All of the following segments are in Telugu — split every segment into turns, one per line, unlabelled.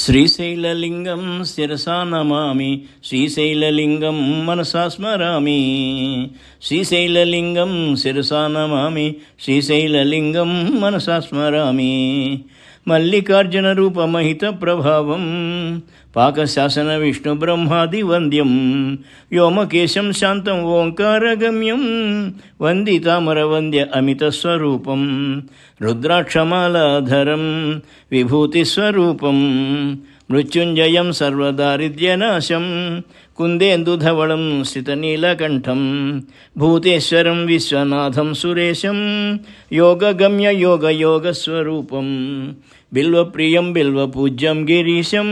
శ్రీశైలలింగం శిరసా నమామి, శ్రీశైలలింగం మనసా స్మరామి. శ్రీశైలలింగం శిరసా నమామి, శ్రీశైలలింగం మనసా స్మరామి. మల్లికార్జున రూపమహిత ప్రభావం, పాకశాసన విష్ణు బ్రహ్మాది వంద్యం, వ్యోమకేశం శాంతం ఓంకారగమ్యం, వందితామర వంద్య అమిత స్వరూపం, రుద్రాక్షమాలాధరం విభూతిస్వరూపం, మృత్యుంజయం సర్వదారిద్ర్యనాశం, కుందేందుధవళం శ్రితనీలకంఠం, భూతేశ్వరం విశ్వనాథం సురేశం, యోగగమ్య యోగయోగస్వరూపం, బిల్వప్రియం బిల్వపూజ్యం గిరీశం,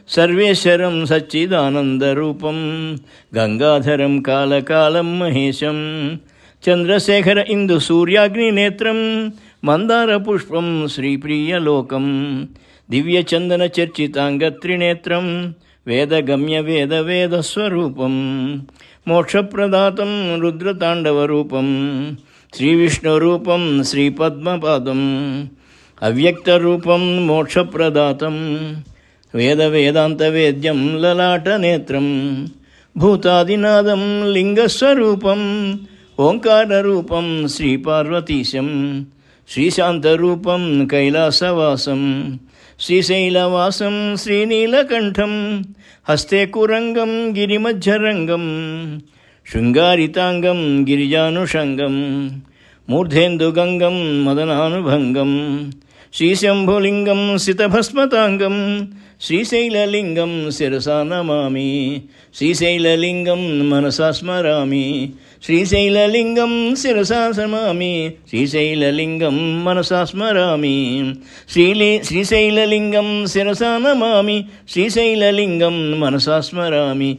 సర్వేశ్వరం సచ్చిదానందరూపం, గంగాధరం కాలకాలం మహేశం, చంద్రశేఖర ఇందు సూర్యాగ్నినేత్రం, మందారపుష్పం శ్రీప్రియలోకం, దివ్యచందన చర్చితాంగత్రినేత్రం, వేదగమ్య వేదస్వరూపం, మోక్షప్రదాతం రుద్రతాండవరూపం, శ్రీవిష్ణురూపం శ్రీపద్మపాదం, అవ్యక్తరూపం మోక్షప్రదాతం, వేదాంతవేద్యం లలాటనేత్రం, భూతాదినాదం లింగస్వరూపం, ఓంకారరూపం శ్రీపార్వతీశం, శ్రీశాంతరూపం కైలాసవాసం, శ్రీశైలవాసం శ్రీనీలకంఠం, హస్తే కురంగం గిరిమధ్యరంగం, శృంగారితాంగం గిరిజానుషంగం, మూర్ధేందుగంగం మదనానుభంగం, శ్రీశంభులింగం సితభస్మతాంగం, శ్రీశైలలింగం శిరసా నమామి, శ్రీశైలలింగం మనసా స్మరామి. శ్రీశైలలింగం శిరసా నమామి, శ్రీశైలలింగం మనసా స్మరామి. శ్రీశైలలింగం శిరసా నమామి, శ్రీశైలలింగం మనసా స్మరామి.